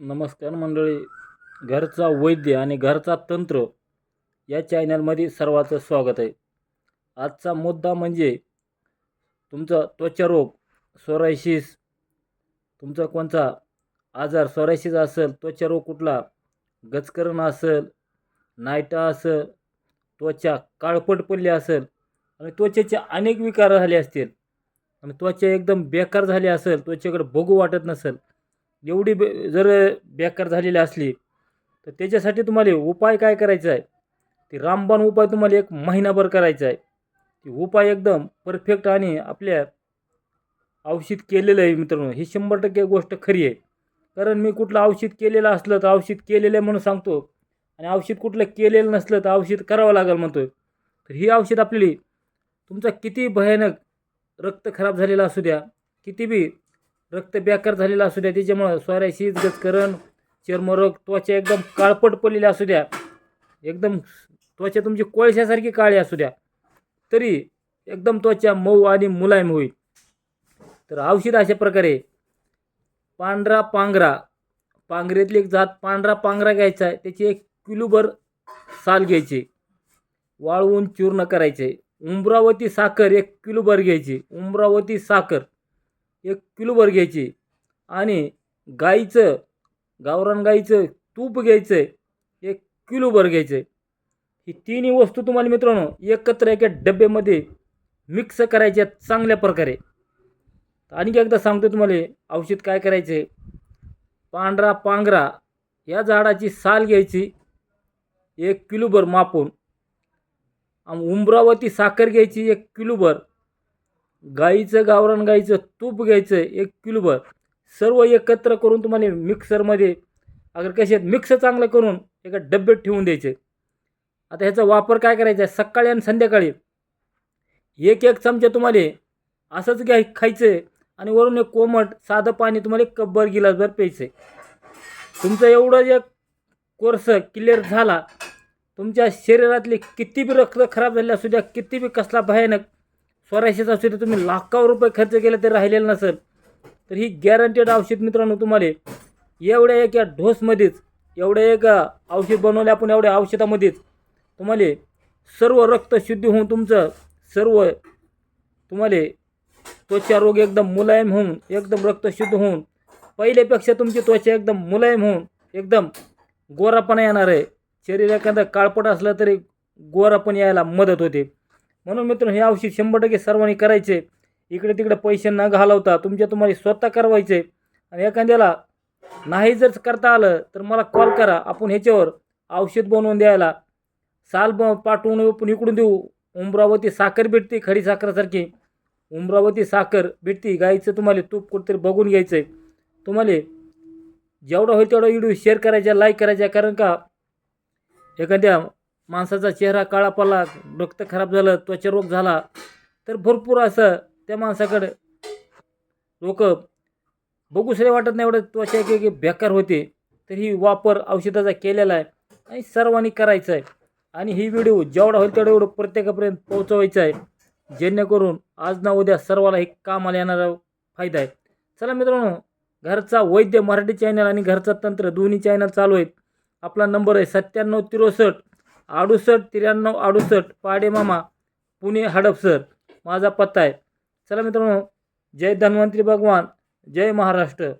नमस्कार मंडळी. घरचा वैद्य आणि घरचा तंत्र या चॅनलमध्ये सर्वांचं स्वागत आहे. आजचा मुद्दा म्हणजे तुमचा त्वचा रोग, सोरायसिस, तुमचा कोणता आजार सोरायसिस असेल, त्वचा रोग कुठला, गचकरण असेल, नायटा असेल, त्वचा काळपट पडली असेल आणि त्वचेचे अनेक विकार झाले असतील आणि त्वचा एकदम बेकार झाली असेल, त्वचेकडे बघू वाटत नसेल, एवढी जर बेकार झालेली असली तर त्याच्यासाठी तुम्हाला उपाय काय करायचा आहे? ती रामबाण उपाय तुम्हाला 1 महिनाभर करायचा आहे. ती उपाय एकदम परफेक्ट आणि आपल्या औषध केलेलं आहे मित्रांनो. ही 100% गोष्ट खरी आहे. कारण मी कुठलं औषध केलेलं असलं तर औषध केलेलं आहे म्हणून सांगतो आणि औषध कुठलं केलेलं नसलं तर औषध करावं लागेल म्हणतोय. तर ही औषध आपली तुमचा किती भयानक रक्त खराब झालेला असू द्या, किती बी रक्त बेकार झालेला असू द्या, त्याच्यामुळं सोरायसिस, गचकरण, चर्मरोग, त्वचा एकदम काळपट पडलेली असू द्या, एकदम त्वचा तुमची कोळशासारखी काळी असू द्या, तरी एकदम त्वचा मऊ आणि मुलायम होईल. तर औषध अशा प्रकारे पांढरा पांघरा, पांघरेतली एक जात पांढरा पांघरा घ्यायचा आहे, त्याची 1 किलोभर साल घ्यायची, वाळवून चूर्ण करायचे. उंबरावती साखर 1 किलोभर घ्यायची, उंबरावती साखर 1 किलोभर घ्यायची आणि गाईचं, गावरान गाईचं तूप घ्यायचं 1 किलोभर घ्यायचं. ही तिन्ही वस्तू तुम्हाला मित्रांनो एकत्र एका डब्यामध्ये मिक्स करायच्या चांगल्या प्रकारे. आणखी एकदा सांगतो तुम्हाला औषध काय करायचे. पांढरा पांघरा या झाडाची साल घ्यायची 1 किलोभर मापून, उंबरावती साखर घ्यायची 1 किलोभर, गाईचं, गावरान गाईचं तूप घ्यायचं 1 किलोभर, सर्व एकत्र करून तुम्हाला मिक्सरमध्ये अगर कशात मिक्स चांगलं करून एका डब्यात ठेवून द्यायचे. आता ह्याचा वापर काय करायचा आहे, सकाळी आणि संध्याकाळी 1-1 चमचा तुम्हाला असंच खायचं आणि वरून एक कोमट साधं पाणी तुम्हाला कपभर गिलासभर प्यायचं. तुमचं एवढं जे कोर्स क्लिअर झाला, तुमच्या शरीरातले किती बी रक्त खराब झाले असू द्या, किती बी कसला भयानक सोरायसिस असू द्या, तुम्ही लाखो रुपये खर्च केले तरी राहिलेलं नसेल. तर ही गॅरंटेड औषध मित्रांनो तुम्हाला एवढ्या एका डोसमध्येच, एवढ्या एक औषध बनवले आपण, एवढ्या औषधामध्येच तुम्हाला सर्व रक्त शुद्धी होऊन तुमचं सर्व तुम्हाला त्वचा रोग एकदम मुलायम होऊन, एकदम रक्त शुद्ध होऊन, पहिल्यापेक्षा तुमची त्वचा एकदम मुलायम होऊन एकदम गोरापणा येणार आहे. शरीर एखादं काळपट असलं तरी गोरापण यायला मदत होते. म्हणून मित्रांनो हे औषध 100% सर्वांनी करायचे. इकडे तिकडे पैसे न घालवता तुम्हाला स्वतः करवायचे. आणि एखाद्याला नाही जर करता आलं तर मला कॉल करा, आपण ह्याच्यावर औषध बनवून द्यायला साल पाठवून आपण इकडून देऊ. उंबरावती साखर भेटते, खडी साखरेसारखी उंबरावती साखर भेटते. गाईचं तुम्हाला तूप कुठेतरी बघून घ्यायचं आहे. तुम्हाला जेवढं होईल तेवढा व्हिडिओ शेअर करायचा, लाईक करायचा. कारण का एखाद्या माणसाचा चेहरा काळा पडला, रक्त खराब झालं, त्वचा रोग झाला तर भरपूर असं त्या माणसाकडे लोक बघूसरे वाटत नाही, एवढं त्वचा की बेकार होते. तर ही वापर औषधाचा केलेला आहे आणि सर्वांनी करायचं आहे. आणि ही व्हिडिओ जेवढा होईल तेवढं प्रत्येकापर्यंत पोहोचवायचं आहे, जेणेकरून आज ना उद्या सर्वाला हे कामाला येणारा फायदा आहे. चला मित्रांनो, घरचा वैद्य मराठी चॅनल आणि घरचा तंत्र दोन्ही चॅनल चालू आहेत. आपला नंबर आहे 9763 68 93 68, पाडे मामा, पुणे हडपसर माझा पत्ता आहे. चला मित्रांनो, जय धन्वंतरी भगवान, जय महाराष्ट्र.